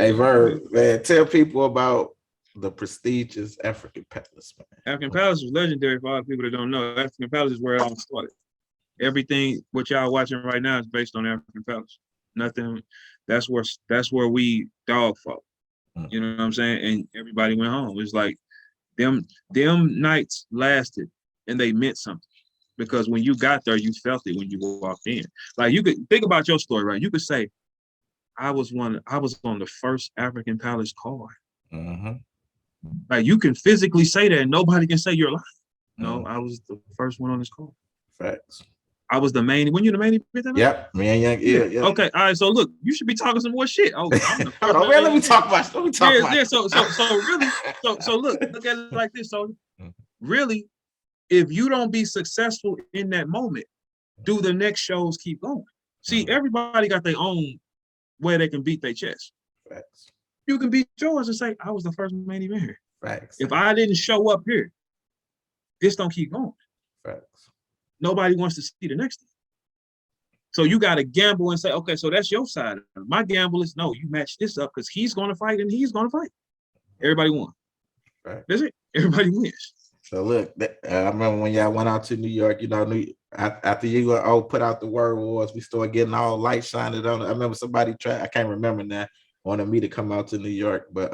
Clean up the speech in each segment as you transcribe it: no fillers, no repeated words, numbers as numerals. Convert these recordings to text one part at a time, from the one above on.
Hey, Verb, man, tell people about the prestigious African Palace, African man. Palace was legendary for all the people that don't know. African Palace is where it all started. Everything what y'all watching right now is based on African Palace. Nothing. That's where we dog fought. You know what I'm saying? And everybody went home. It's like them nights lasted and they meant something. Because when you got there, you felt it when you walked in. Like you could think about your story, right? You could say, I was on the first African Palace card. Mm-hmm. Like you can physically say that and nobody can say you're lying. No, I was the first one on this card. Facts. I was the main. When you the main event? Yep, man. Yeah. Okay, all right. So look, you should be talking some more shit. Oh, I'm the Hold on, man. Let me talk about. So really, so look at it like this. So really, if you don't be successful in that moment, do the next shows keep going? See, everybody got their own way they can beat their chest. Facts. You can beat yours and say, I was the first main event here. Facts. If I didn't show up here, this don't keep going. Facts. Nobody wants to see the next thing. So you got to gamble and say, okay, so that's your side. My gamble is, no, you match this up because he's going to fight and he's going to fight. Everybody won. Right. That's it. Everybody wins. So look, I remember when y'all went out to New York, you know, after you put out the Word Wars, we started getting all light shining on it. I remember somebody I can't remember now, wanted me to come out to New York, but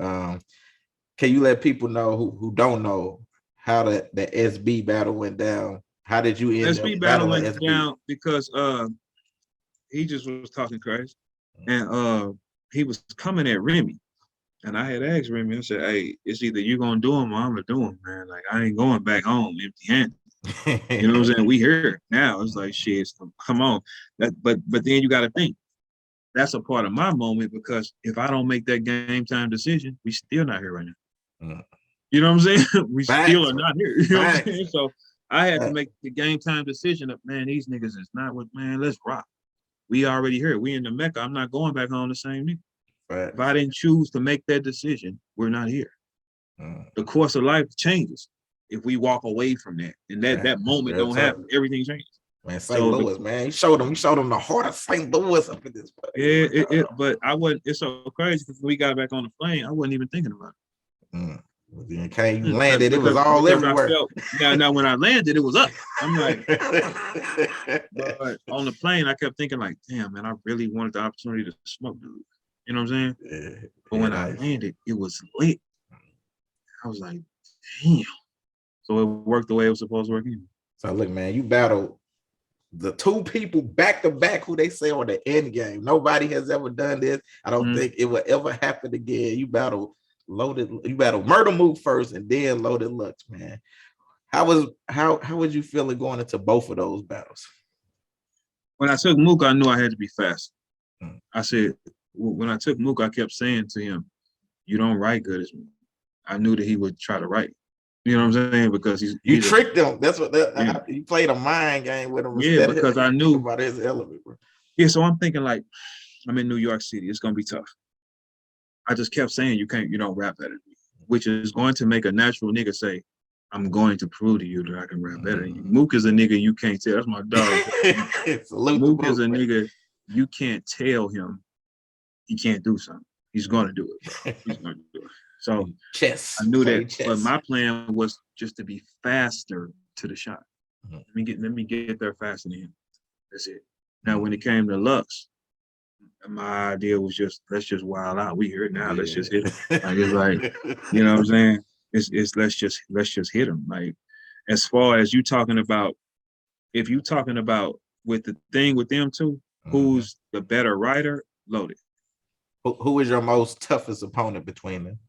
can you let people know who don't know how the SB battle went down? How did you end SB battle went down because he just was talking crazy, and he was coming at Remy, and I had asked Remy, I said, "Hey, it's either you gonna do him or I'm gonna do him, man. Like I ain't going back home empty-handed. You know what I'm saying? We here now. It's like shit. Come on, but then you got to think that's a part of my moment because if I don't make that game time decision, we still not here right now. You know what I'm saying? We still are not here. You know what I'm saying? So I had to make the game time decision of, man, these niggas is not what, man, let's rock. We already here. We in the Mecca. I'm not going back home the same nigga. If I didn't choose to make that decision, we're not here. The course of life changes if we walk away from that. And that moment don't happen. Everything changes. Man, St. Louis, man. You showed them the heart of St. Louis up in this place. Yeah, but I wasn't, it's so crazy because when we got back on the plane, I wasn't even thinking about it. Okay, you landed, it was all everywhere. Now when I landed, it was up. I'm like, but on the plane, I kept thinking like, damn, man, I really wanted the opportunity to smoke, dude. You know what I'm saying? Yeah, but when I landed, it was lit. I was like, damn. So it worked the way it was supposed to work. So look, man, you battled the two people back to back who they say on the end game. Nobody has ever done this. I don't think it will ever happen again. You battled Murda Mook first and then Loaded Lux, man. How was you feeling going into both of those battles? When I took Mook, I knew I had to be fast. I said, when I took Mook, I kept saying to him, you don't write good as me. I knew that he would try to write. You know what I'm saying? Because you tricked him. That's what you played a mind game with him. Yeah, because I knew about his element, bro. Yeah, so I'm thinking like, I'm in New York City. It's gonna be tough. I just kept saying you don't rap better than me, which is going to make a natural nigga say, I'm going to prove to you that I can rap better than you. Mook is a nigga you can't tell. That's my dog. Mook is a nigga you can't tell him he can't do something. He's gonna do it. He's gonna do it. So I knew that, but my plan was just to be faster to the shot. Let me get there faster than him. That's it. Now, when it came to Lux, my idea was let's just wild out. We here now. Let's just hit him. Like it's like, you know what I'm saying? It's let's just hit him. Like as far as you talking about, if you talking about with the thing with them two, who's the better writer? Loaded. Who is your most toughest opponent between them?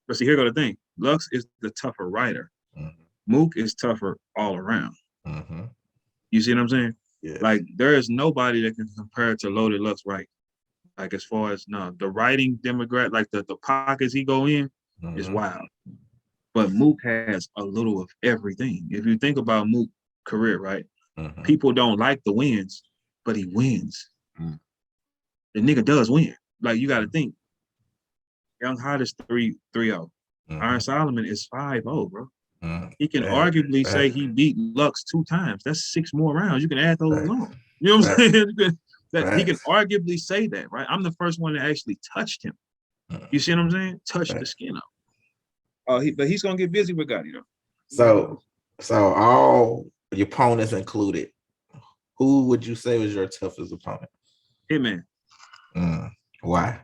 But see, here go the thing. Lux is the tougher writer. Mook is tougher all around. You see what I'm saying? Yeah. Like there is nobody that can compare to Loaded Lux right. Like as far as the writing demographic, like the pockets he go in is wild. But Mook has a little of everything. If you think about Mook's career, right? People don't like the wins, but he wins. The nigga does win. Like you got to think. Young Hot is 3-0. Iron Solomon is 5-0, bro. He can arguably say he beat Lux 2 times. That's 6 more rounds. You can add those on. You know what I'm saying? He can arguably say that, right? I'm the first one that actually touched him. You see what I'm saying? Touch the skin up. But he's gonna get busy with Gotti though. So all your opponents included, who would you say was your toughest opponent? Hitman. Why?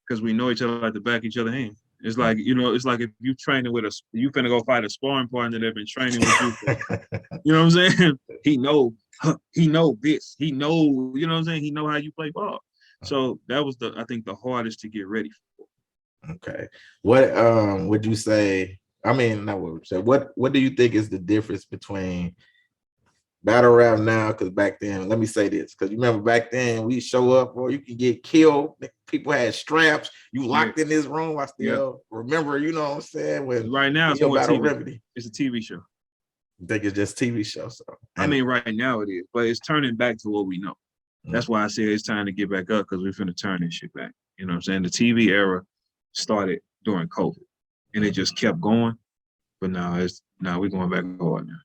Because we know each other like the back of each other's hand. It's like, it's like if you training with you finna go fight a sparring partner that been training with you. You know what I'm saying? He know this. He know, you know what I'm saying? He know how you play ball. So that was I think the hardest to get ready for. Okay. What would you say? I mean, not what would you say. What do you think is the difference between battle rap now? Because back then, let me say this, because you remember back then we show up or you can get killed. People had straps. You locked in this room. I still remember, you know what I'm saying? When right now it's more TV. Remedy. It's a TV show. I think it's just TV show. So I mean, right now it is, but it's turning back to what we know. That's why I say it's time to get back up, because we're finna turn this shit back. You know what I'm saying? The TV era started during COVID, and it just kept going. But now we're going back hard now.